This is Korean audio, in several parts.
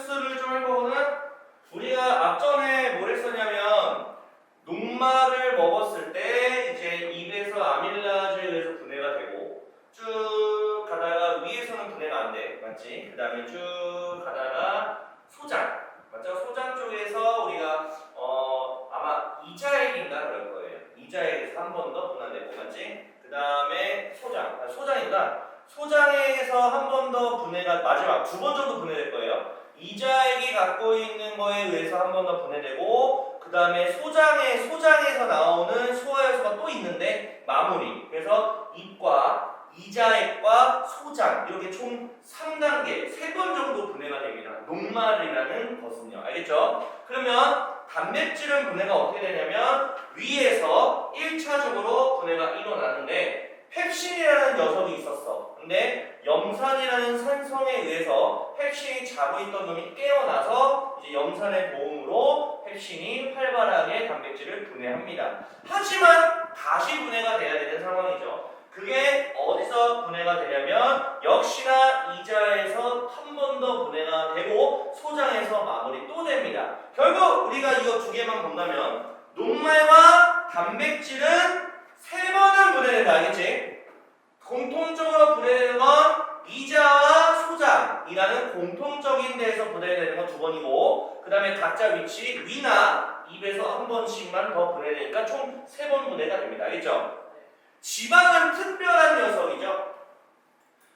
수를 좀 할 거거든. 우리가 앞전에 뭘 했었냐면 녹말을 먹었을 때 이제 입에서 아밀라제에 의해서 분해가 되고 쭉 가다가 위에서는 분해가 안 돼, 맞지? 그 다음에 쭉 가다가 소장, 맞죠? 소장 쪽에서 우리가 아마 이자액인가 그럴 거예요. 이자액에서 한 번 더 분해되고, 맞지? 그 다음에 소장이구나. 소장에서 한 번 더 분해가 마지막 2번 정도 분해될 거예요. 이자액이 갖고 있는 거에 의해서 한 번 더 분해되고, 그 다음에 소장에서 나오는 소화효소가 또 있는데 마무리. 그래서 입과 이자액과 소장 이렇게 총 3단계 3번 정도 분해가 됩니다. 녹말이라는 것은요. 알겠죠? 그러면 단백질은 분해가 어떻게 되냐면 위에서 1차적으로 분해가 일어나는데 펩신이라는 녀석이 있었어. 근데 염산이라는 산성에 의해서 펩신이 자고 있던 놈이 깨어나서 이제 염산의 도움으로 펩신이 활발하게 단백질을 분해합니다. 하지만 다시 분해가 돼야 되는 상황이죠. 그게 어디서 분해가 되냐면 역시나 이자에서 한 번 더 분해가 되고 소장에서 마무리 또 됩니다. 결국 우리가 이거 2개만 본다면 녹말과 단백질은 3번은 분해된다. 알겠지? 공통적으로 분해되는 건 이자와 소장이라는 공통적인 데에서 분해되는 건 2번이고, 그 다음에 각자 위치 위나 입에서 한 번씩만 더 분해되니까 총 3번 분해가 됩니다. 알겠죠? 지방은 특별한 녀석이죠.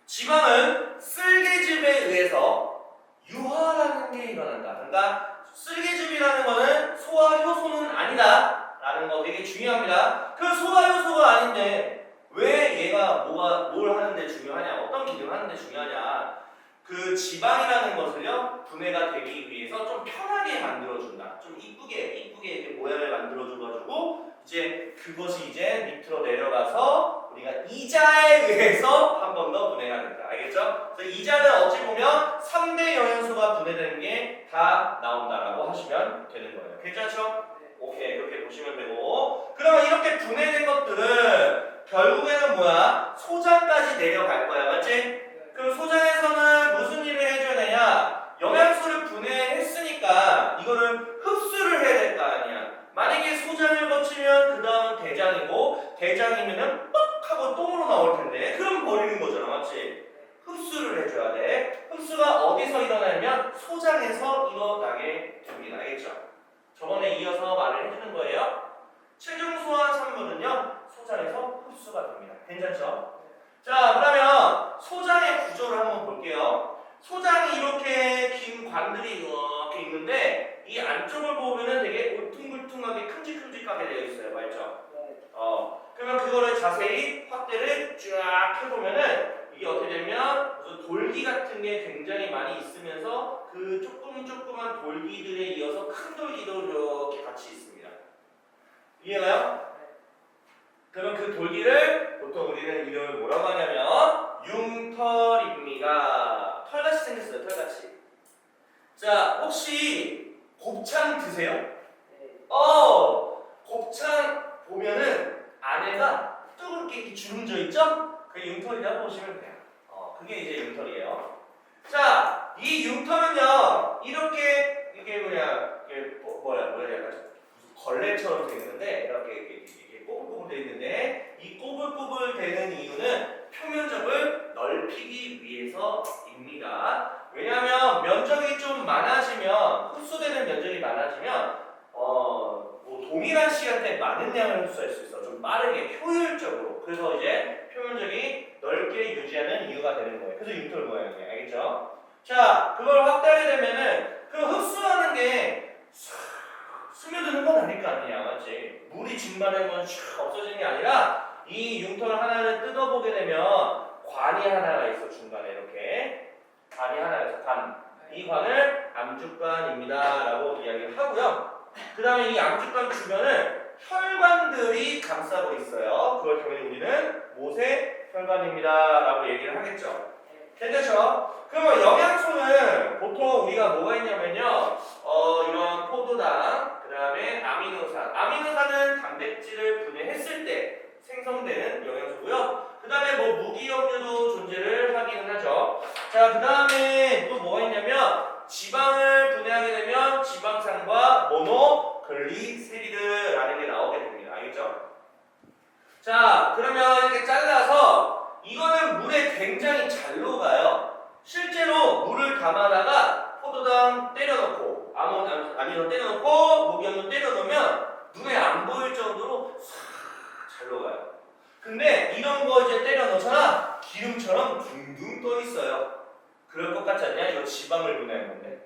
지방은 쓸개즙에 의해서 유화라는 게 일어난다. 그러니까 쓸개즙이라는 거는 소화효소는 아니다 라는 거 되게 중요합니다. 그 소화효소가 아닌데 왜 얘가 뭘 하는데 중요하냐, 어떤 기능을 하는데 중요하냐, 그 지방이라는 것을요 분해가 되기 위해서 좀 편하게 만들어준다. 좀 이쁘게 이렇게 모양을 만들어줘가지고 이제 그것이 이제 밑으로 내려가서 우리가 이자에 의해서 한 번 더 분해가 된다. 알겠죠? 그래서 이자는 어찌 보면 3대 영양소가 분해되는 게 다 나온다라고 하시면 되는 거예요. 괜찮죠? 오케이, 그렇게 보시면 되고, 그러면 이렇게 분해된 것들은 결국에는 뭐야? 소장까지 내려갈 거야. 맞지? 그럼 소장에서는 무슨 일을 해줘야 되냐? 영양소를 분해했으니까 이거를 흡수를 해야 될 거 아니야. 만약에 소장을 거치면 그 다음은 대장이고, 대장이면은 뻑 하고 똥으로 나올 텐데 그럼 버리는 거잖아. 맞지? 흡수를 해줘야 돼. 흡수가 어디서 일어나냐면 소장에서 일어나게 됩니다. 알겠죠? 저번에 이어서 말을 해주는 거예요. 체중 소화 산물은요 소장에서 흡수가 됩니다. 괜찮죠? 자, 그러면 소장의 구조를 한번 볼게요. 소장이 이렇게 긴 관들이 이렇게 있는데 이 안쪽을 보면은 되게 울퉁불퉁하게 큼직큼직하게 되어 있어요. 맞죠? 그러면 그거를 자세히 확대를 쫙 해보면은 이게 어떻게 되면 무슨 돌기 같은 게 굉장히 많이 있으면서 그 조그만 돌기들에 이어서 큰 돌기도 이렇게 같이 있습니다. 이해가요? 그러면 그 돌기를 보통 우리는 이름을 뭐라고 하냐면 융털입니다. 털같이 생겼어요. 털같이. 자, 혹시 곱창 드세요? 곱창 보면은 안에가 뚜그럽게 이렇게 주름져 있죠? 그게 융털이라고 보시면 돼요. 그게 이제 융털이에요. 자, 이 융털은요 이게 약간 걸레처럼 되어 있는데 이렇게 꼬불꼬불 되어 있는데 이 꼬불꼬불 되는 이유는 표면적을 넓히기 위해서입니다. 왜냐하면 면적이 좀 많아지면 흡수되는 면적이 많아지면 뭐 동일한 시간대에 많은 양을 흡수할 수 있어. 좀 빠르게 효율적으로. 그래서 이제 표면적이 넓게 유지하는 이유가 되는 거예요. 그래서 융털 모양이에요. 알겠죠? 자, 그걸 확대하게 되면은 그 흡수하는 게 스며드는 건 아닐 거 아니야. 맞지? 물이 증발하면 슉 없어지는 게 아니라 이 융털 하나를 뜯어보게 되면 관이 하나가 있어. 중간에 이렇게 관이 하나가 있어. 이 관을 암주관입니다 라고 이야기를 하고요. 그 다음에 이 암주관 주변을 혈관들이 감싸고 있어요. 그걸 당연히 우리는 모세혈관입니다 라고 얘기를 하겠죠. 괜찮죠? 그러면 영양소는 보통 우리가 뭐가 있냐면요 이런 포도당, 그 다음에 아미노산. 아미노산은 단백질을 분해했을 때 생성되는 영양소고요. 그 다음에 뭐 무기염류도 존재를 하기는 하죠. 자, 그 다음에 또 뭐가 있냐면 지방은 글리세리드라는 게 나오게 됩니다. 알겠죠? 자, 그러면 이렇게 잘라서 이거는 물에 굉장히 잘 녹아요. 실제로 물을 담아다가 포도당 때려넣고 아미노 때려넣고 목염료 때려넣으면 눈에 안 보일 정도로 싹 잘 녹아요. 근데 이런 거 이제 때려넣잖아. 기름처럼 둥둥 떠 있어요. 그럴 것 같지 않냐? 이거 지방을 분해한 건데.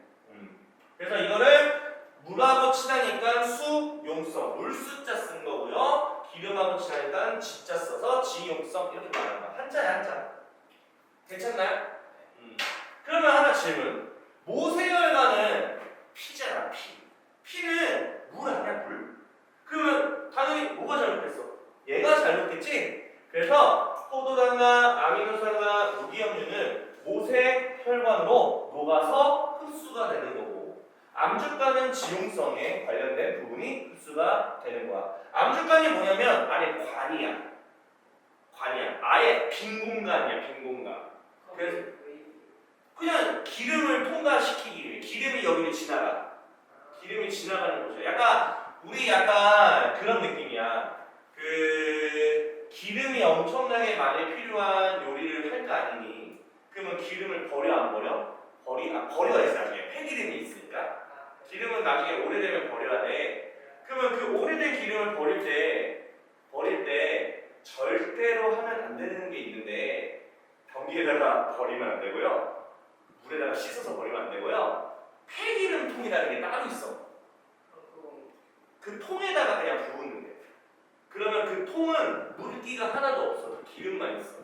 그래서 이거를 물하고 친하니까 수용성, 물수자 쓴 거고요. 기름하고 친하니까 지자 써서 지용성 이렇게 말하는 거야. 한자야, 한자. 괜찮나요? 그러면 하나 질문. 모세혈관은 피잖아, 피. 피는 물 아니야, 물? 그러면 당연히 뭐가 잘못됐어? 얘가 잘못됐지? 그래서 포도당과 아미노산과 무기염류는 모세혈관으로 녹아서 흡수가 되는 거고, 암주가는 지용성에 관련된 부분이 흡수가 되는 거야. 암주간이 뭐냐면 안에 관이야. 관이야. 아예 빈 공간이야. 빈 공간. 그래서 그냥 기름을 통과시키기 위해 기름이 여기를 지나가. 기름이 지나가는 거죠. 우리 약간 그런 느낌이야. 그 기름이 엄청나게 많이 필요한 요리를 할 거 아니니? 그러면 기름을 버려 안 버려? 버려야지 나중에. 폐기름이 있으니까. 기름은 나중에 오래되면 버려야 돼. 그러면 그 오래된 기름을 버릴 때 절대로 하면 안 되는 게 있는데 변기에다가 버리면 안 되고요. 물에다가 씻어서 버리면 안 되고요. 폐기름 통이라는 게 따로 있어. 그 통에다가 그냥 부으면 돼. 그러면 그 통은 물기가 하나도 없어. 기름만 있어.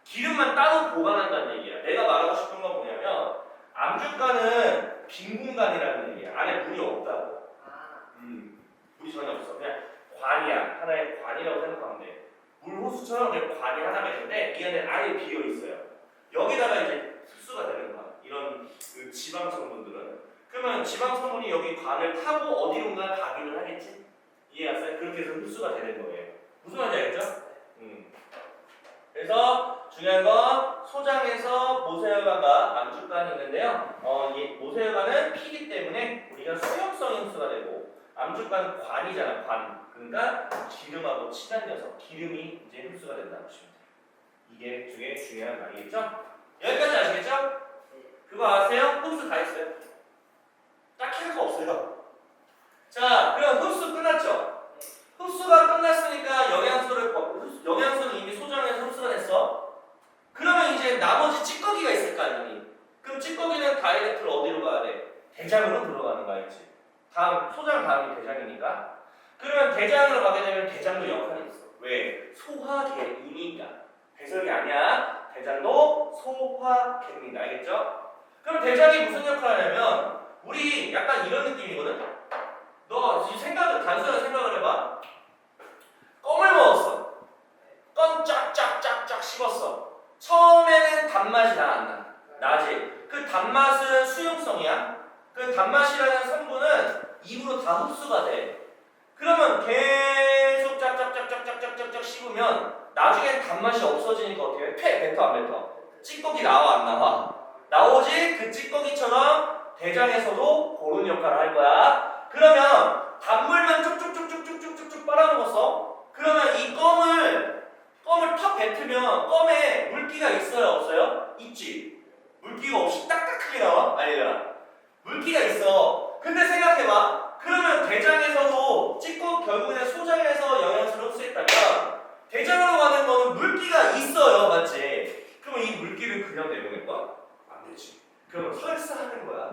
기름만 따로 보관한다는 얘기야. 내가 말하고 싶은 건 뭐냐면 암주가는 빈 공간이라는 얘기야. 안에 물이 없다고. 물이 전혀 없어. 그냥 관이야. 하나의 관이라고 생각하면 돼. 물호수처럼 그냥 관이 하나가 있는데 이 안에 아예 비어 있어요. 여기다가 이제 흡수가 되는 거야. 이런 그 지방 성분들은. 그러면 지방 성분이 여기 관을 타고 어디론가 가기는 하겠지? 이해하세요? 그렇게 해서 흡수가 되는 거예요. 무슨 말인지 알겠죠? 그래서 중요한 건 소장에서 모세혈관과 암주간이 있는데요. 이 모세혈관은 피기 때문에 우리가 수용성이 흡수가 되고 암주간 관이잖아. 관. 그러니까 기름하고 친한 녀석. 기름이 이제 흡수가 된다고 보시면 돼요. 이게 되게 중요한 말이겠죠? 여기까지 아시겠죠? 그거 아세요? 흡수 다 했어요. 딱히 할 거 없어요. 자, 그럼 흡수 끝났죠? 흡수가 끝났으니까 영양소는 이미 소장에서 흡수가 됐어. 그러면 이제 나머지 찌꺼기가 있을 거 아니니? 그럼 찌꺼기는 다이렉트로 어디로 가야 돼? 대장으로 들어가는 거 알지? 소장 다음이 대장이니까. 그러면 대장으로 가게 되면 대장도 역할이 있어. 왜? 소화계이니까. 배설이 아니야. 대장도 소화계입니다. 알겠죠? 그럼 대장이 무슨 역할을 하냐면 우리 약간 이런 느낌이거든? 너 단순한 생각을 해봐. 껌을 먹었어. 껌 쫙쫙쫙쫙 씹었어. 처음에는 단맛이 나 안 나? 나지. 그 단맛은 수용성이야. 그 단맛이라는 성분은 입으로 다 흡수가 돼. 그러면 계속 쫙쫙쫙쫙쫙쫙쫙 씹으면 나중엔 단맛이 없어지니까 어떻게 해? 뱉어 안 뱉어? 찌꺼기 나와 안 나와? 나오지? 그 찌꺼기처럼 대장에서도 그런 역할을 할 거야. 그러면 단물만 쭉쭉쭉쭉쭉쭉쭉 빨아먹었어. 그러면 이 껌을 턱 뱉으면 껌에 물기가 있어요, 없어요? 있지. 물기가 없이 딱딱하게 나와? 아니잖아. 물기가 있어. 근데 생각해봐. 그러면 대장에서도 결국에는 소장에서 영양소를 흡수했다면 대장으로 가는 거는 물기가 있어요, 맞지? 그러면 이 물기를 그냥 내보낼 거야? 안 되지. 그러면 설사하는 거야.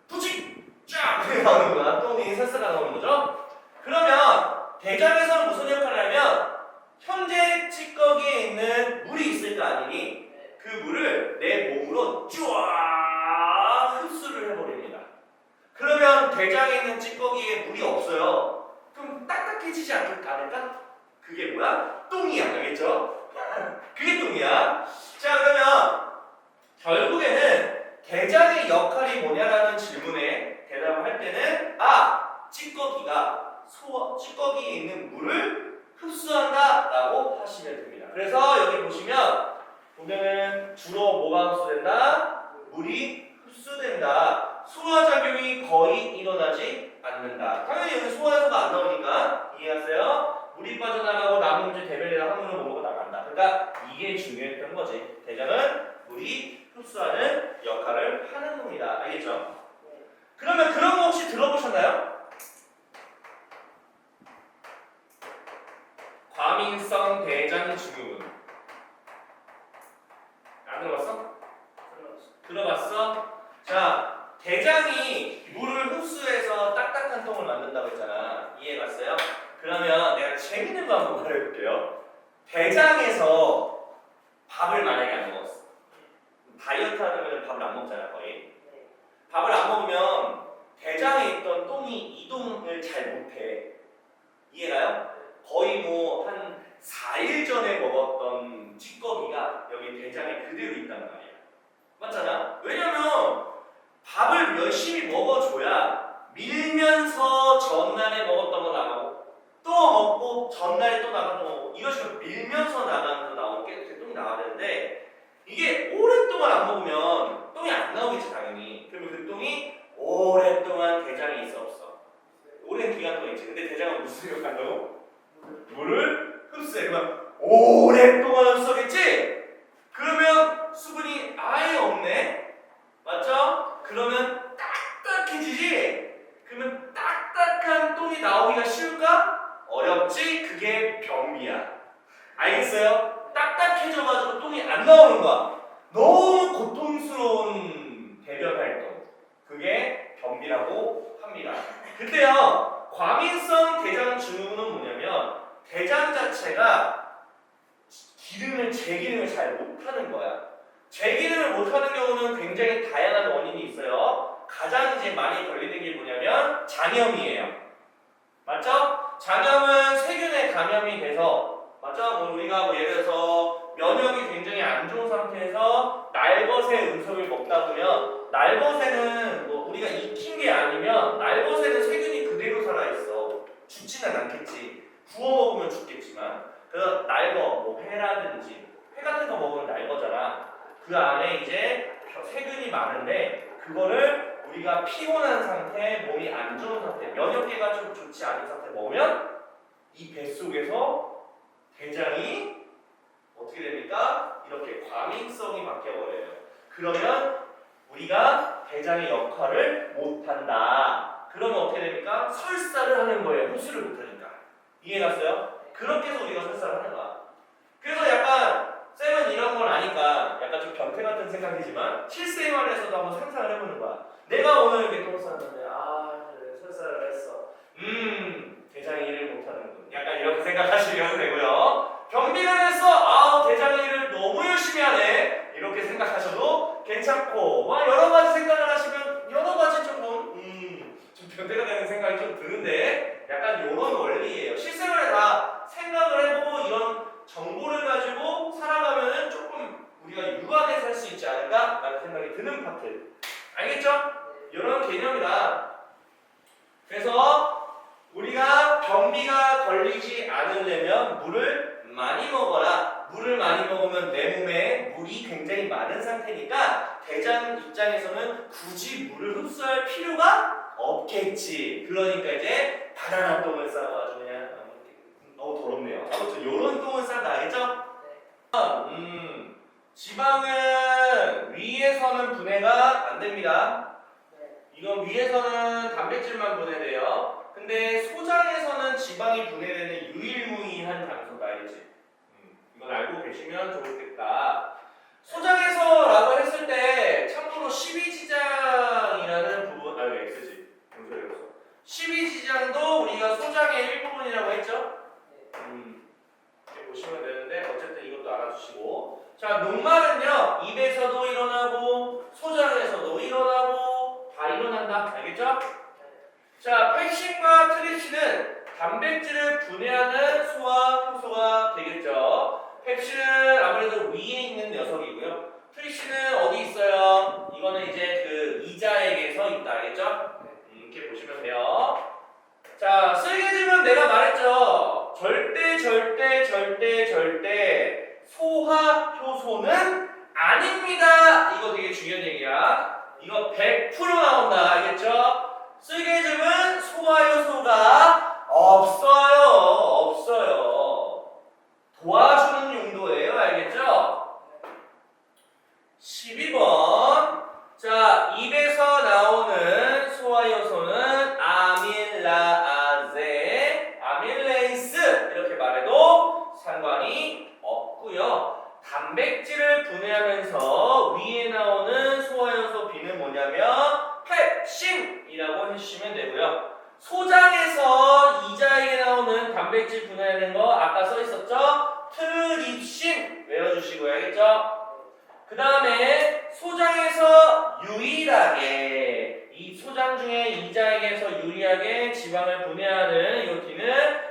부직! 쫙! 나오는 거야. 똥이 설사가 나오는 거죠? 그러면 대장에서는 무슨 역할을 하면 현재 찌꺼기에 있는 물이 있을 거 아니니 그 물을 내 몸으로 쫙 흡수를 해버립니다. 그러면 대장에 있는 찌꺼기에 물이 없어요. 그럼 딱딱해지지 않을까? 그게 뭐야? 똥이야. 알겠죠? 그게 똥이야. 자, 그러면 결국에는 대장의 역할이 뭐냐라는 질문에 대답을 할 때는 찌꺼기에 있는 물을 흡수한다라고 하시면 됩니다. 그래서 여기 보면은 주로 뭐가 흡수된다? 물이 흡수된다. 소화작용이 결핍이 거의 일어나지 않는다. 당연히 여기 소화효소가 안 나오니까 이해하세요? 물이 빠져나가고 남은 이제 대변이나 항문을 몸으로 나간다. 그러니까 이게 중요했던 거지. 대장은 물이 흡수하는 역할을 하는 겁니다. 알겠죠? 그러면 그런 거 혹시 들어보셨나요? 과민성 대장 증후군. 안 들어봤어? 들어봤어? 자, 대장이 물을 흡수해서 딱딱한 똥을 만든다고 했잖아. 이해갔어요? 그러면 내가 재밌는 거 한번 말해볼게요. 대장에서 밥을 만약에 안 먹었어. 다이어트 하면 밥을 안 먹잖아, 거의. 밥을 안 먹으면 대장에 있던 똥이 이동을 잘 못해. 이해가요? 거의 뭐 한 4일 전에 먹었던 찌꺼기가 여기 대장에 그대로 있단 말이야. 맞잖아? 왜냐면 밥을 열심히 먹어줘야 밀면서 전날에 먹었던 거 나가고 또 먹고 전날에 또 나가고 먹고 이런 식으로 밀면서 나가면서 나오는 깨끗한 똥이 나와야 되는데 이게 오랫동안 안 먹으면 똥이 안 나오겠지 당연히. 그러면 그 똥이 오랫동안 대장에 있어 없어? 오랜 기간 동안 있지. 근데 대장은 무슨 역할 한다고? 물을 흡수해. 그러면 오랫동안 흡수하겠지? 그러면 수분이 아예 없네? 맞죠? 그러면 딱딱해지지? 그러면 딱딱한 똥이 나오기가 쉬울까? 어렵지? 그게 변비야. 알겠어요? 딱딱해져가지고 똥이 안 나오는 거야. 너무 고통스러운 대변 활동. 그게 변비라고 합니다. 근데요, 과민성 대장 증후군은 뭐냐면 대장 자체가 제기능을 잘 못하는 거야. 제기능을 못하는 경우는 굉장히 다양한 원인이 있어요. 가장 이제 많이 걸리는 게 뭐냐면 장염이에요. 맞죠? 장염은 세균에 감염이 돼서 맞죠? 뭐 우리가 뭐 예를 들어서 면역이 굉장히 안 좋은 상태에서 날것의 음식을 먹다 보면 날것에는 뭐 우리가 익힌 게 아니면 날것에는 세균이 그대로 살아있어. 죽지는 않겠지. 구워 먹으면 죽겠지만 그래서 날거, 뭐 회라든지 회 같은 거 먹으면 날거잖아. 그 안에 이제 세균이 많은데 그거를 우리가 피곤한 상태, 몸이 안 좋은 상태, 면역계가 좀 좋지 않은 상태 먹으면 이 뱃속에서 대장이 어떻게 됩니까? 이렇게 과민성이 바뀌어버려요. 그러면 우리가 대장의 역할을 못한다. 그러면 어떻게 됩니까? 설사를 하는 거예요. 흡수를 못하니까. 이해갔어요? 그렇게 해서 우리가 설사를 하는 거야. 그래서 약간 쌤은 이런 걸 아니까 약간 좀 변태 같은 생각이지만 실생활에서도 한번 상상을 해보는 거야. 내가 오늘 이렇게 똥을 쌌는데 설사를 했어. 대장이 일을 못하는군. 약간 이렇게 생각하시면 되고요. 변비를 했어. 대장이 일을 너무 열심히 하네. 이렇게 생각하셔도 괜찮고 여러 가지 생각을 하시면 여러 가지 좀 변태가 되는 생각이 좀 드는데 약간 이런 원리예요. 실생활에 다 생각을 해보고 이런 정보를 가지고 살아가면은 조금 우리가 유하게 살 수 있지 않을까라는 생각이 드는 파트. 알겠죠? 이런 개념이다. 그래서 우리가 변비가 걸리지 않으려면 물을 많이 먹어라. 물을 많이 먹으면 내 몸에 물이 굉장히 많은 상태니까 대장 입장에서는 굳이 물을 흡수할 필요가 없겠지. 그러니까 이제 바나나 똥을 싸가지고 그냥 너무 더럽네요. 아무튼 요런 똥을 싼다. 알겠죠? 지방은 위에서는 분해가 안 됩니다. 이건 위에서는 단백질만 분해돼요. 근데 소장에서는 지방이 분해되는 유일무이한 장소다. 알겠지? 이건 알고 계시면 좋겠다. 소장에서라고 했을 때 참고로 12지장이라는 부분, X지. 무슨 소리였어? 12지장도 우리가 소장의 일부분이라고 했죠? 이렇게 보시면 되는데 어쨌든 이것도 알아주시고. 자, 녹말은요 입에서도 일어나고 소장에서도 일어나고 다 일어난다. 알겠죠? 자, 펩신과 트립신은 단백질을 분해하는 소화 효소가 되겠죠. 펩신은 아무래도 위에 있는 녀석이고요. 트립신은 어디 있어요? 이거는 이제 그 이자액에서 있다. 알겠죠? 이렇게 보시면 돼요. 자, 쓸개즙은 내가 말했죠. 절대 소화 효소는 아닙니다. 이거 되게 중요한 얘기야. 이거 100% 나온다. 알겠죠? 쓸개즙은 소화 요소가 없어요. 없어요. 도와주는 용도예요. 알겠죠? 12번. 자, 입에서 나오는 소화 요소는 아밀라아제, 아밀레이스 이렇게 말해도 상관이 없고요. 단백질을 분해하면서 위에 나오는 소화요소 B는 뭐냐면 펩신이라고 해주시면 되고요. 소장에서 이자에게 나오는 단백질 분해하는 거 아까 써있었죠? 트립신 외워주시고요. 알겠죠? 그 다음에 소장에서 유일하게 이 소장 중에 이자에게서 유리하게 지방을 분해하는 이 D는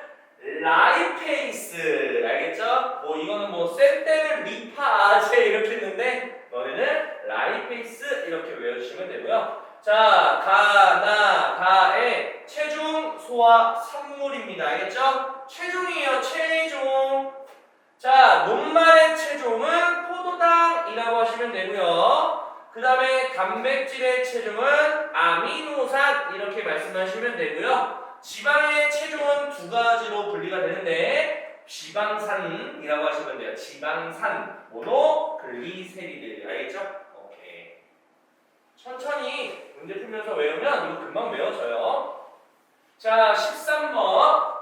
라이페이스. 알겠죠? 뭐 이거는 뭐 셀때는 리파아제 이렇게 했는데 너네는 라이페이스 이렇게 외워주시면 되고요. 자, 가나다의 체중 소화 산물입니다. 알겠죠? 체중이에요. 체중. 자, 녹말의 체중은 포도당이라고 하시면 되고요. 그 다음에 단백질의 체중은 아미노산 이렇게 말씀하시면 되고요. 지방의 체중은 두 가지로 분리가 되는데 지방산이라고 하시면 돼요. 지방산, 모노글리세리드. 알겠죠? 오케이. 천천히 문제 풀면서 외우면 이거 금방 외워져요. 자, 13번.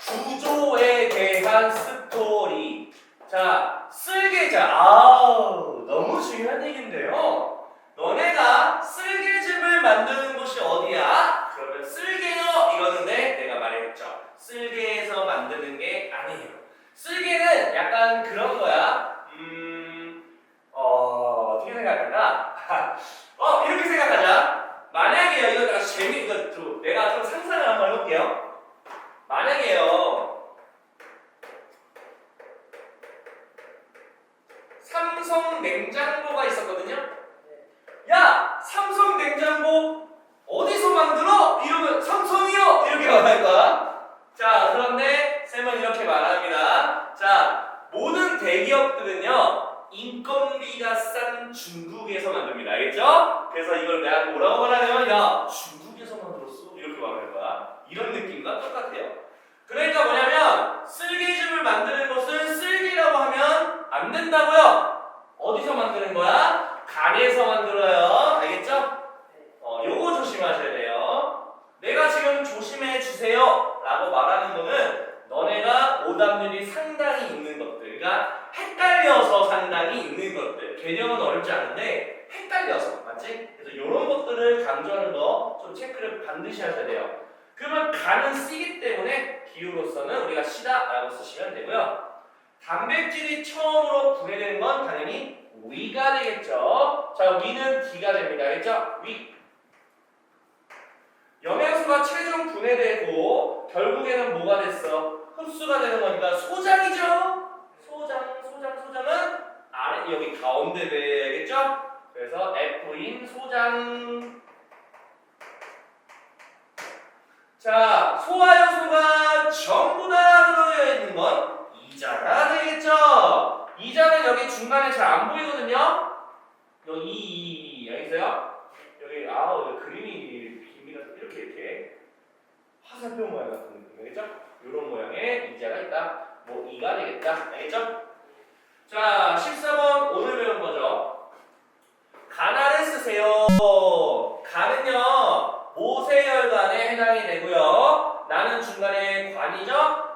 구조에 대한 스토리. 자, 쓸개자. 아우, 너무 중요한 얘기인데요. 너네가 쓸개즙을 만드는 곳이 어디야? 그러면 쓸개요 이러는데 내가 말했죠. 쓸개에서 만드는 게 아니에요. 쓸개는 약간 그런 거야. 어떻게 생각할까? 이렇게 생각하자. 만약에요, 이거 내가 좀 상상을 한번 해볼게요. 만약에요, 삼성 냉장고가 있었거든요. 야, 삼성 냉장고 어디서 만들어? 이러면 삼성이요! 이렇게 말할 거야. 자, 그런데 쌤은 이렇게 말합니다. 자, 모든 대기업들은요, 인건비가 싼 중국에서 만듭니다. 알겠죠? 그래서 이걸 내가 뭐라고 말하냐면, 야, 중국에서 만들었어? 이렇게 말할 거야. 이런 느낌과 똑같아요. 그러니까 뭐냐면, 쓸개즙을 만드는 것은 쓸개라고 하면 안 된다고요. 어디서 만드는 거야? 간에서 만들어요. 알겠죠? 요거 조심하셔야 돼요. 내가 지금 조심해 주세요 라고 말하는 거는 너네가 오답률이 상당히 있는 것들, 그러니까 헷갈려서 상당히 있는 것들. 개념은 어렵지 않은데 헷갈려서, 맞지? 그래서 이런 것들을 강조하는 거 좀 체크를 반드시 하셔야 돼요. 그러면 간은 C이기 때문에 기후로서는 우리가 C다 라고 쓰시면 되고요. 단백질이 처음으로 분해되는 건 당연히 위가 되겠죠. 자, 위는 D가 됩니다. 알겠죠? 위. 영양소가 최종 분해되고 결국에는 뭐가 됐어? 흡수가 되는 거니까 소장이죠. 소장은 아래 여기 가운데 배겠죠? 그래서 F인 소장. 자, 소화효소가 전부 다 들어가 있는 건 이자가 되겠죠. 이자는 여기 중간에 잘 안 보이거든요. 여기 알겠어요? 여기 여기 그림이 비밀해서 이렇게 화살표 모양 같은 느낌, 알겠죠? 이런 모양의 이자가 있다. 뭐 이가 되겠다. 알겠죠? 자, 14번 오늘 배운 거죠. 간알을 쓰세요. 간은요 모세혈관에 해당이 되고요. 나는 중간에 관이죠.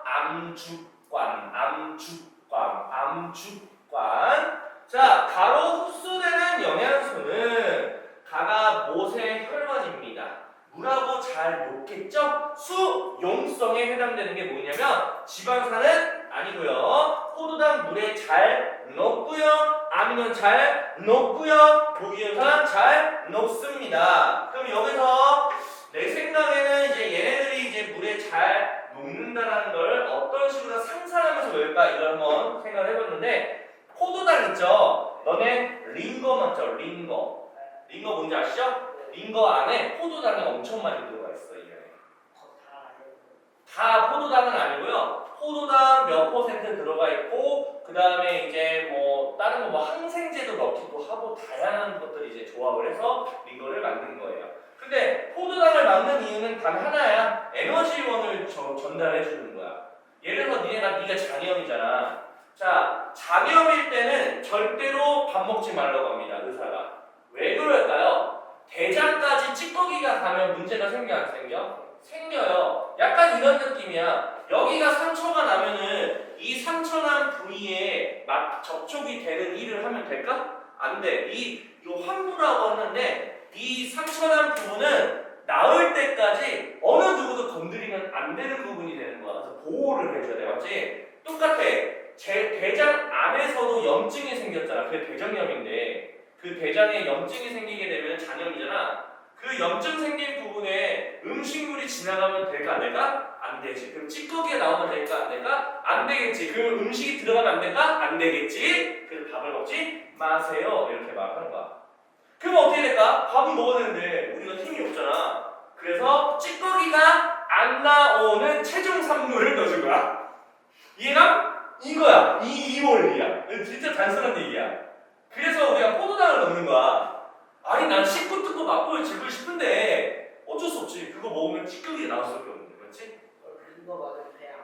암축관. 자, 가로 흡수되는 영양소는 가가 모세혈관입니다. 물하고 잘 녹겠죠? 수용성에 해당되는 게 뭐냐면 지방산은 아니고요. 포도당 물에 잘 녹고요. 아미노는 잘 녹고요. 무기효산 잘 녹습니다. 그럼 여기서 내 생각에는 이제 얘네들이 이제 물에 잘 녹는다라는 걸 어떤 식으로 상상하면서 외울까 이걸 한번 생각을 해봤는데, 포도당 있죠? 너네 링거 맞죠? 링거 뭔지 아시죠? 링거 안에 포도당이 엄청 많이 들어가 있어. 이 안에 다 포도당은 아니고요. 포도당 몇 퍼센트 들어가 있고 그 다음에 이제 뭐 다른 거 뭐 항생제도 넣기도 하고 다양한 것들을 이제 조합을 해서 링거를 만든 거예요. 근데 포도당을 만든 이유는 단 하나야. 에너지원을 전달해 주는 거야. 예를 들어 네가 장염이잖아. 자, 장염일 때는 절대로 밥 먹지 말라고 합니다. 의사가. 왜 그럴까요? 대장까지 찌꺼기가 가면 문제가 생겨 안 생겨? 생겨요. 약간 이런 느낌이야. 여기가 상처가 나면은 이 상처난 부위에 막 접촉이 되는 일을 하면 될까? 안 돼. 요 환부라고 하는데 이 상처난 부분은 나을 때까지 어느 누구도 건드리면 안 되는 부분이 되는 거야. 그래서 보호를 해줘야 돼. 맞지? 똑같아. 제 대장 안에서도 염증이 생겼잖아. 그게 대장염인데 그 대장에 염증이 생기게 되면 장염이잖아. 그 염증 생긴 부분에 음식물이 지나가면 될까 안 될까? 안 되지. 그럼 찌꺼기가 나오면 될까 안 될까? 안 되겠지. 그럼 음식이 들어가면 안 될까? 안 되겠지. 그래서 밥을 먹지 마세요. 이렇게 말하는 거야. 그럼 어떻게 될까? 밥은 먹어야 되는데 우리가 힘이 없잖아. 그래서 찌꺼기가 안 나오는 체중 산물을 넣어준 거야. 이해가? 이거야. 이 원리야. 진짜 단순한 얘기야. 그래서 우리가 포도당을 넣는 거야. 아니 난 씹고 뜯고 맛보여 주고 싶은데 어쩔 수 없지. 그거 먹으면 찌꺼기가 나올 수밖에 없는데. 그렇지? 그거 맞으면 배안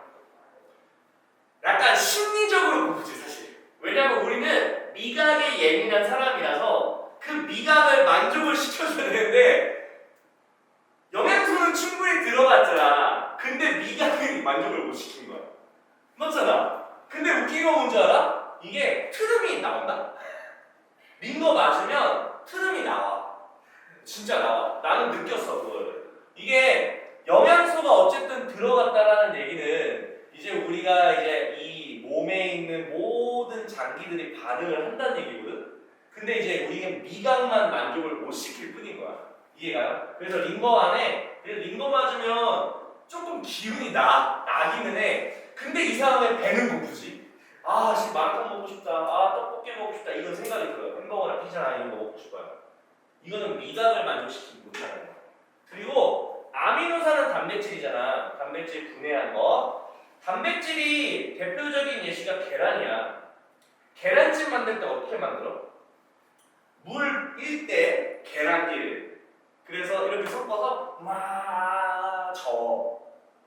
약간 심리적으로 고프지 사실. 왜냐면 우리는 미각에 예민한 사람이라서 그 미각을 만족을 시켜줘야 되는데 영양소는 충분히 들어갔잖아. 근데 미각이 만족을 못 시킨 거야. 맞잖아. 근데 웃긴 건 뭔지 알아? 이게 트름이 나온다? 링거 맞으면 트름이 나와. 진짜 나와. 나는 느꼈어 그걸. 이게 영양소가 어쨌든 들어갔다라는 얘기는 이제 우리가 이제 이 몸에 있는 모든 장기들이 반응을 한다는 얘기거든. 근데 이제 우리가 미각만 만족을 못 시킬 뿐인 거야. 이해가요? 그래서 링거 안에 링거 맞으면 조금 기운이 나기는 해. 근데 이상하게 배는 고프지. 아, 지금 마라탕 먹고 싶다. 아, 떡볶이 먹고 싶다. 이런 생각이 들어요. 햄버거나 피자나 이런 거 먹고 싶어요. 이거는 미각을 만족시키지 못하는 거야. 그리고 아미노산은 단백질이잖아. 단백질 분해한 거. 단백질이 대표적인 예시가 계란이야. 계란찜 만들 때 어떻게 만들어? 물 1대 계란기를. 그래서 이렇게 섞어서 막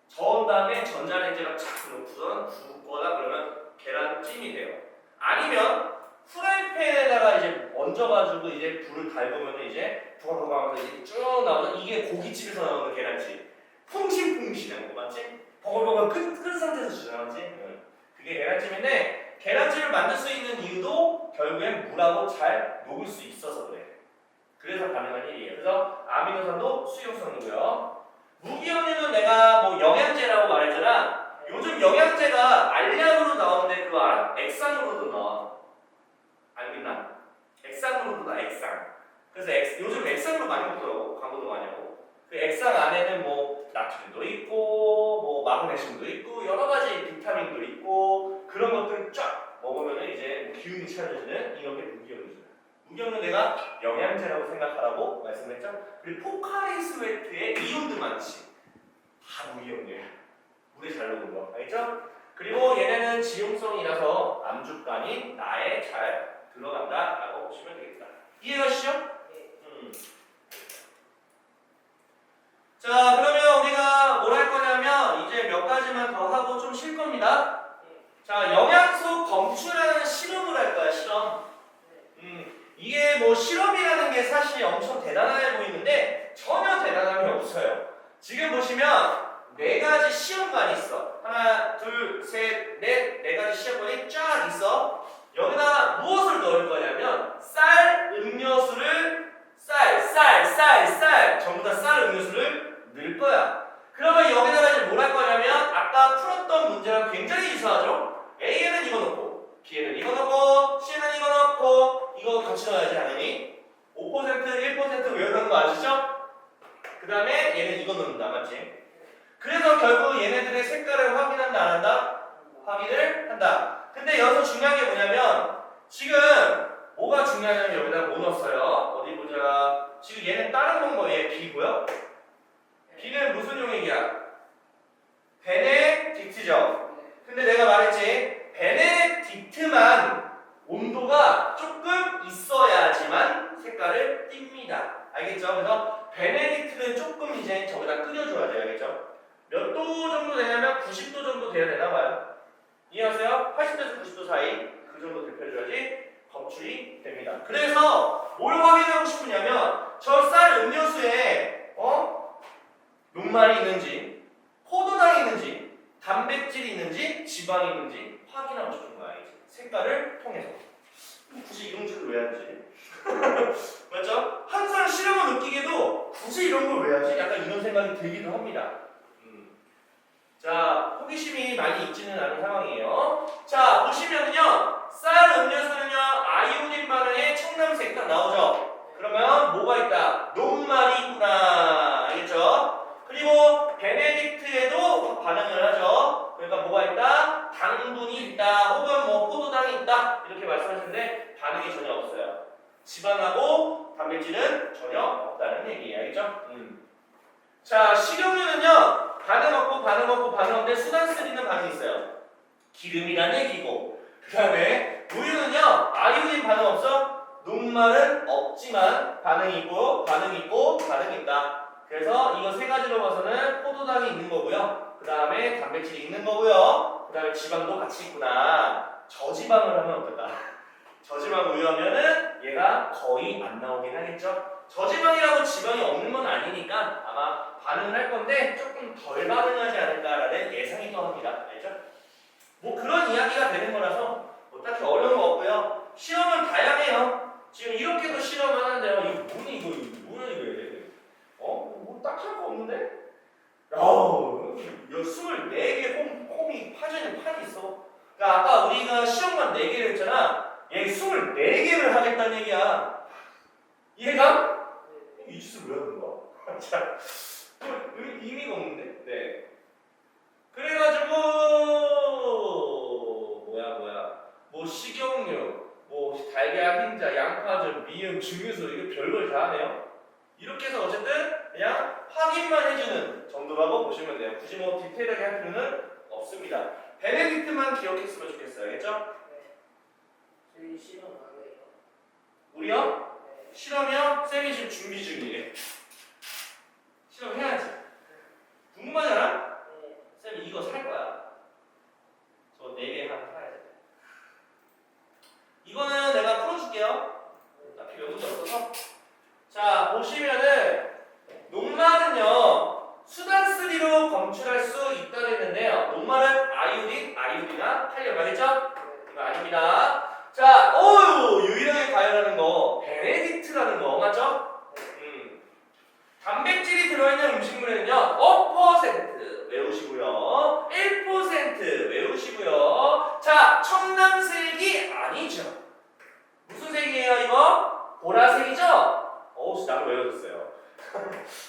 저은 다음에 전자레인지에 착 넣고선 굽거나 그러면 계란찜이 돼요. 아니면 프라이팬에다가 이제 얹어가지고 이제 불을 달구면 이제 부글부글하면서 이제 쭉 나오는 이게 고깃집에서 나오는 계란찜. 퐁신퐁신한 거 맞지? 버글버글 끈 상태에서 주잖아, 맞지? 그게 계란찜인데 계란찜을 만들 수 있는 이유도 결국엔 물하고 잘 녹을 수 있어서 그래. 그래서 가능한 일이에요. 그래서 아미노산도 수용성이고요. 무기염류는 내가 뭐 영양제라고 말했잖아. 요즘 영양제가 알약으로 나오는데 그거 알아? 액상으로도 나와. 알고 있나? 액상으로도 나와. 액상. 그래서 요즘 액상으로 많이 먹더라고. 광고도 많이 하고. 그 액상 안에는 뭐 나트륨도 있고 뭐 마그네슘도 있고 여러 가지 비타민도 있고 그런 것들 쫙 먹으면 이제 기운이 차려지는 이런 게 무기염류죠. 무기염류 내가 영양제라고 생각하라고 말씀했죠. 그리고 포카리 스웨트에 이온도 많지. 다 무기염류예요. 물에 잘 녹은 거. 알겠죠? 그리고 얘네는 지용성이라서 암주간이 나에 잘 들어간다라고 보시면 되겠다. 이해가시죠? 자, 그러면 우리가 뭘 할 거냐면 이제 몇 가지만 더 하고 좀 쉴 겁니다. 자, 영양소 검출하는 실험을 할 거야, 실험. 이게 뭐 실험이라는 게 사실 엄청 대단해 보이는데 전혀 대단함이 없어요. 지금 보시면 네 가지 시험관이 있어. 하나, 둘, 셋, 넷, 네 가지 시험관이 쫙 있어. 여기다 무엇을 넣을 거냐면 쌀, 음료수를 쌀 전부 다 쌀 음료수를 넣을 거야. 그러면 여기다가 이제 뭘 할 거냐면 아까 풀었던 문제랑 굉장히 유사하죠? A에는 이거 넣고 B에는 이거 넣고 C에는 이거 넣고 이거 같이 넣어야지 당연히 5% 1% 외우는 거 아시죠? 그 다음에 얘는 이거 넣는다 맞지? 그래서 결국 얘네들의 색깔을 확인한다 안 한다? 확인을 한다. 근데 여기서 중요한 게 뭐냐면 지금 뭐가 중요하냐면 여기다 뭐 넣었어요? 어디 보자. 지금 얘는 다른 건 뭐예요? B고요? B는 무슨 용액이야? 베네딕트죠? 근데 내가 말했지 베네딕트만 점도가 조금 있어야지만 색깔을 띱니다. 알겠죠? 그래서 베네딕트는 조금 이제 저기다 끓여줘야 돼요. 알겠죠? 몇 도 정도 되냐면 90도 정도 돼야 되나 봐요. 이해하세요? 80도에서 90도 사이 그 정도 데펴줘야지 검출이 됩니다. 그래서 뭘 확인하고 싶으냐면 저 쌀 음료수에 녹말이 있는지 포도당이 있는지 단백질이 있는지 지방이 있는지 확인하고 싶은 거야. 이제 색깔을 통해서. 굳이 이런 짓을 왜 하지? 맞죠? 항상 실험을 느끼게도 굳이 이런 걸 왜 하지? 약간 이런 생각이 들기도 합니다. 자, 호기심이 많이 있지는 않은 상황이에요. 자, 보시면은요, 쌀 음료수는요, 아이오딘 반응에 청남색 딱 나오죠? 그러면 뭐가 있다? 녹말이 있구나. 알겠죠? 그리고 베네딕트에도 반응을 하죠. 그러니까 뭐가 있다? 당분이 있다. 혹은 뭐 포도당이 있다. 이렇게 말씀하시는데 반응이 전혀 없어요. 지방하고 단백질은 전혀 없다는 얘기예요. 알겠죠? 자, 식용유는요. 반응 없고 반응 없고 반응 없는데 수단쓰리는 반응이 있어요. 기름이란 얘기고. 그 다음에 우유는요. 아이오딘 반응 없어? 녹말은 없지만 반응이 있고 반응이 있고 반응이 있다. 그래서 이거 세 가지로 봐서는 포도당이 있는 거고요. 그 다음에 단백질이 있는 거고요. 그 다음에 지방도 같이 있구나. 저지방을 하면 어떨까? 저지방 우유 하면은 얘가 거의 안 나오긴 하겠죠. 저지방이라고 지방이 없는 건 아니니까 아마 반응을 할 건데 조금 덜 반응하지 않을까라는 예상이 또 합니다. 알죠? 뭐 그런 이야기가 되는 거라서 뭐 딱히 어려운 거 없고요. 실험은 다양해요. 지금 이렇게도 실험을 하는데요. 이거 뭐니 이거 뭐야 이거 뭐 딱히 할 거 없는데? 야, 24개 홈이 파져있는 판이 있어. 그러니까 아까 우리가 시험만 4개를 했잖아. 얘 24개를 하겠다는 얘기야. 이해가? 이 짓을 왜 하는 거야? 자, 의미가 없는데? 네. 그래가지고 뭐 식용유, 뭐 달걀, 흰자, 양파즙, 미음, 증류소 이게 별걸 다 하네요. 이렇게 해서 어쨌든 그냥 확인만 해주는 정도라고 보시면 돼요. 굳이 뭐 디테일하게 할 필요는 없습니다. 베네딕트만 기억했으면 좋겠어요. 알겠죠? 저희 실험 안 해요. 우리요? 네. 실험이요? 쌤이 지금 준비 중이에요. 실험해야지. 궁금하잖아? 네. 쌤이 이거 살 거야. 저 4개 하나 사야지. 이거는 내가 풀어줄게요. 딱히 외문이 없어서. 자, 보시면은 녹말은요 수단3로 검출할 수 있다고 했는데요. 녹말은 아이오딘이나 탄력 알겠죠? 이거 아닙니다. 자, 유일하게 가열하는 거 베네딕트라는 거 맞죠? 단백질이 들어있는 음식물에는요 5% 외우시고요 1% 외우시고요. 자, 청남색이 아니죠. 무슨 색이에요 이거? 보라색이죠? 나도 외워줬어요.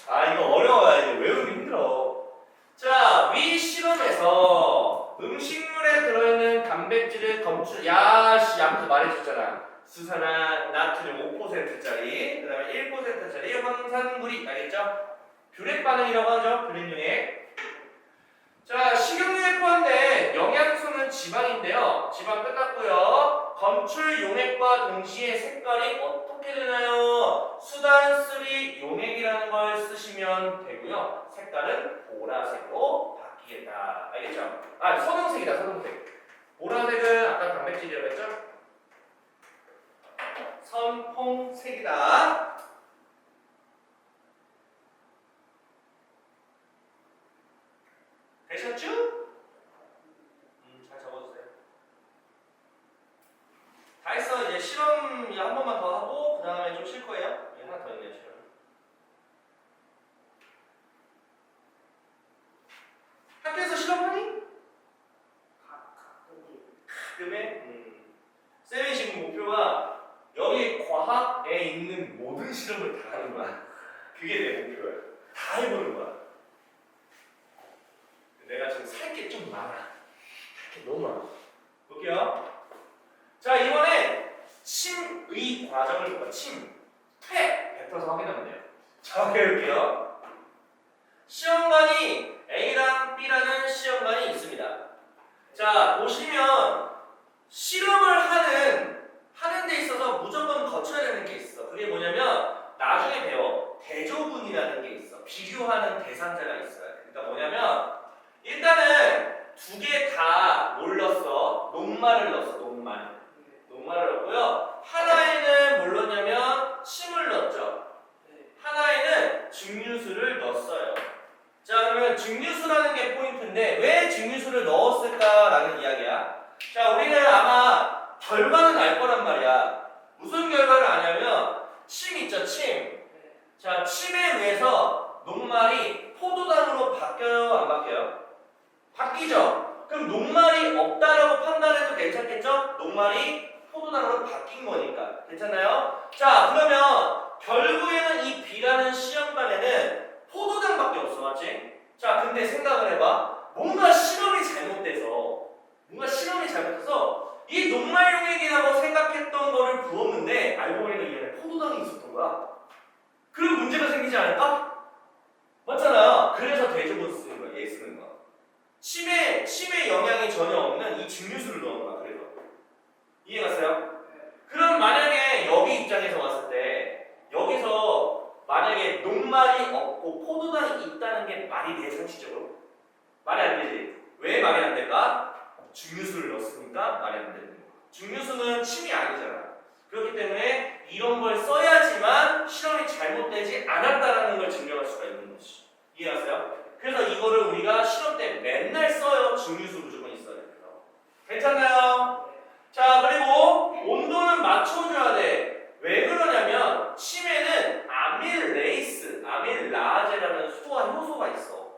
아, 이거 어려워요. 이거 외우기 힘들어. 자, 위 실험에서 음식물에 들어있는 단백질을 양도 말해줬잖아. 수산화 나트륨 5%짜리, 그 다음에 1%짜리 황산물이, 알겠죠? 뷰렉 반응이라고 하죠. 뷰렉융액. 자, 식용유에 포함된 영양소는 지방인데요. 지방 끝났고요. 검출 용액과 동시에 색깔이 어떻게 되나요? 수단3 용액이라는 걸 쓰시면 되고요. 색깔은 보라색으로 바뀌겠다. 알겠죠? 아, 선홍색이다. 선홍색. 보라색은 아까 단백질이라고 했죠? 선홍색이다. 되셨죠? 잘 적어주세요. 다 했어. 이제 실험 한 번만 더 하고 그 다음에 좀 쉴 거예요. 하나 더 있네요. 실험. 학교에서 실험하니? 가끔에? 쌤이 지금 목표가 여기 과학에 있는 모든 실험을 다 하는 거야. 그게 내 목표야. 다 해보는 거야. 내가 지금 살 게 좀 많아. 살 게 너무 많아. 볼게요. 자, 이번에 침의 과정을 볼까? 폐 뱉어서 확인하면 돼요. 자, 해볼게요. 시험관이 A랑 B라는 시험관이 있습니다. 자, 보시면 실험을 하는 비교하는 대상자가 있어요. 그러니까 뭐냐면 일단은 두 개 다 뭘 넣었어? 녹말을 넣었어. 녹말을 넣었고요. 하나에는 뭘 넣었냐면 침을 넣었죠. 하나에는 증류수를 넣었어요. 자, 그러면 증류수라는 게 포인트인데 왜 증류수를 넣었을까라는 이야기야. 자, 우리는 아마 결과는 알 거란 말이야. 무슨 결과를 아냐면 침 있죠, 침. 자, 침에 의해서 녹말이 포도당으로 바뀌어요, 안 바뀌어요? 바뀌죠. 그럼 녹말이 없다라고 판단해도 괜찮겠죠? 녹말이 포도당으로 바뀐 거니까. 괜찮나요? 자, 그러면 결국에는 이 B라는 시험관에는 포도당밖에 없어, 맞지? 자, 근데 생각을 해봐. 뭔가 실험이 잘못돼서 이 녹말 용액이라고 생각했던 거를 부었는데 알고 보니까 이 안에 포도당이 있었던 거야. 그럼 문제가 생기지 않을까? 맞잖아요. 그래서 대조본 쓰는 거야. 얘 쓰는 거야. 침에 영향이 전혀 없는 이 증류수를 넣은 거야. 그래서 이해갔어요? 그럼 만약에 여기 입장에서 봤을 때 여기서 만약에 녹말이 없고 포도당이 있다는 게 말이 돼, 상식적으로? 말이 안 되지. 왜 말이 안 될까? 증류수를 넣었으니까 말이 안 되는 거야. 증류수는 침이 아니잖아. 그렇기 때문에 이런 걸 써야지만 실험이 잘못되지 않았다라는 걸 증명할 수가 있는 거지. 이해하세요? 그래서 이거를 우리가 실험 때 맨날 써요. 증류수 무조건 있어야 돼요. 괜찮나요? 자, 그리고 온도는 맞춰줘야 돼. 왜 그러냐면 침에는 아밀라제라는 소화 효소가 있어.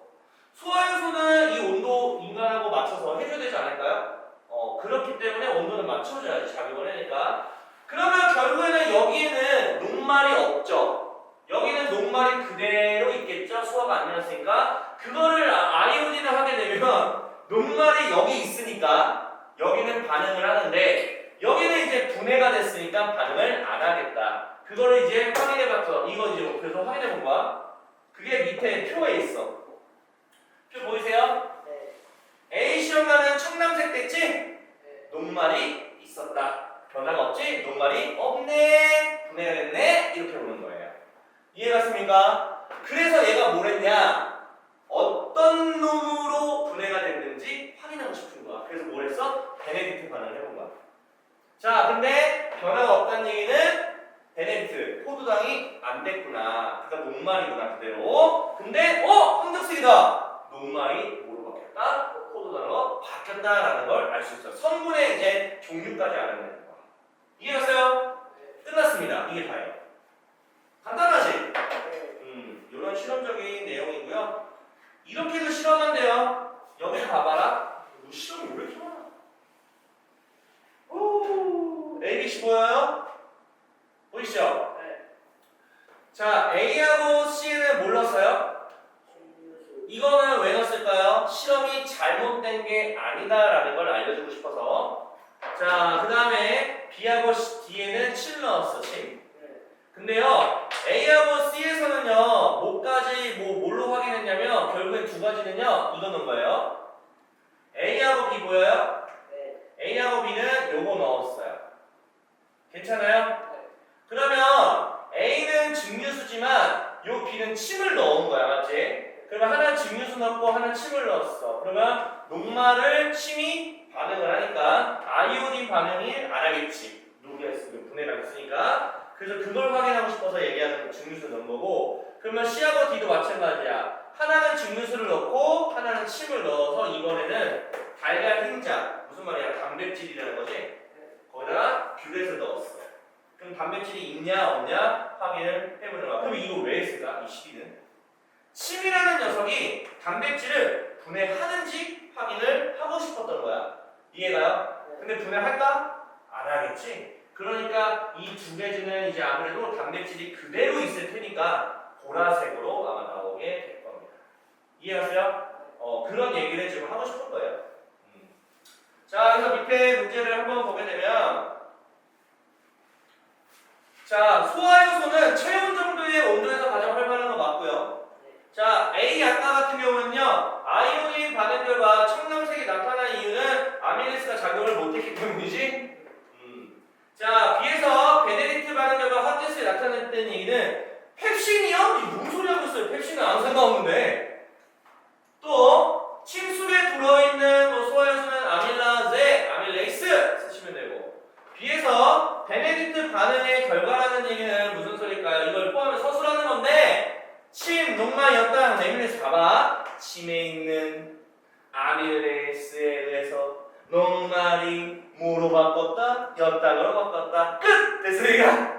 소화 효소는 이 온도 인간하고 맞춰서 해줘야 되지 않을까요? 그렇기 때문에 온도는 맞춰줘야지. 작용을 하니까. 그러면 결국에는 여기에는 녹말이 없죠. 여기는 녹말이 그대로 있겠죠. 소화가 안 되었으니까. 그거를 아이오딘을 하게 되면 녹말이 여기 있으니까 여기는 반응을 하는데 여기는 이제 분해가 됐으니까 반응을 안 하겠다. 그거를 이제 확인해봤어. 이거 이제 그래서 확인해본 거야. 그게 밑에 표에 있어. 표 보이세요? A 시험관은 청남색 됐지? 녹말이 있었다. 변화가 없지? 녹말이 없네. 분해가 됐네. 이렇게 보는 거예요. 이해갔습니까? 그래서 얘가 뭘 했냐? 어떤 놈으로 분해가 됐는지 확인하고 싶은 거야. 그래서 뭘 했어? 베네딕트 반응을 해본 거야. 자, 근데 변화가 없다는 얘기는 베네딕트, 포도당이 안 됐구나. 그러니까 녹말이구나, 그대로. 근데 황적색이다. 녹말이 뭐로 바뀌었다? 포도당으로 바뀌었다라는 걸 알 수 있어. 성분의 이제 종류까지 알아내는 거야. 이해했어요? 끝났습니다. 이게 다예요. 간단하지? 이런 실험적인 내용이고요. 이렇게도 실험한대요. 여기 봐봐라. 너 실험이 왜 이렇게 많아? A, B, C 보여요? 보이시죠? 자, A하고 C는 뭘 넣었어요? 이거는 왜 넣었을까요? 실험이 잘못된 게 아니다라는 걸 알려주고 싶어서. 자, 그 다음에 B하고 D에는 7 넣었어, 7. 근데요, A하고 C에서는요, 뭐까지, 뭘로 확인했냐면, 결국엔 두 가지는요, 이거 넣은 거예요. A하고 B 보여요? A하고 B는 요거 넣었어요. 괜찮아요? 그러면 A는 증류수지만, 요 B는 침을 넣은 거야, 맞지? 그러면 하나 증류수 넣고 하나 침을 넣었어. 그러면 녹말을 침이 반응을 하니까, 아이오딘 반응이 안 하겠지. 녹이 있으면 분해가 있으니까. 그래서 그걸 확인하고 싶어서 얘기하는 증류수 넣은 거고, 그러면 C하고 D도 마찬가지야. 하나는 증류수를 넣고 하나는 침을 넣어서 이번에는 달걀 흰자, 무슨 말이야? 단백질이라는 거지? 거기다가 귤let을 넣었어. 그럼 단백질이 있냐 없냐 확인을 해보는 거야. 그럼 이거 왜 했을까? 이 시비는 침이라는 녀석이 단백질을 분해하는지 확인을 하고 싶었던 거야. 이해가요? 근데 분해할까? 안 하겠지? 그러니까 이 두 개중은 이제 아무래도 단백질이 그대로 있을 테니까 보라색으로 아마 나오게 될 겁니다. 이해하세요? 그런 얘기를 지금 하고 싶은 거예요. 자, 그래서 밑에 문제를 한번 보게 되면, 자, 소화효소는 체온 정도의 온도에서 가장 활발한 거 맞고요. 자, A 아까 같은 경우는요, 아이오딘 반응 결과 청량색이 나타난 이유는 아미레스가 작용을 못했기 때문이지. 자, B에서 베네딕트 반응 결과 핫데스에 나타났다는 얘기는 펩신이요? 이게 뭔 소리 하고 있어요, 펩시는 아무 상관없는데. 또 침 속에 들어있는 뭐 소화효소는 아밀라제, 아밀레이스 쓰시면 되고. B에서 베네딕트 반응의 결과라는 얘기는 무슨 소릴까요? 이걸 포함해 서술하는 건데 침, 녹말, 엿당, 내밀에서 봐봐. 침에 있는 아밀레이스에 의해서 녹말이 뭐로 바꿨다? 엿당으로 바꿨다. 끝! 됐으니까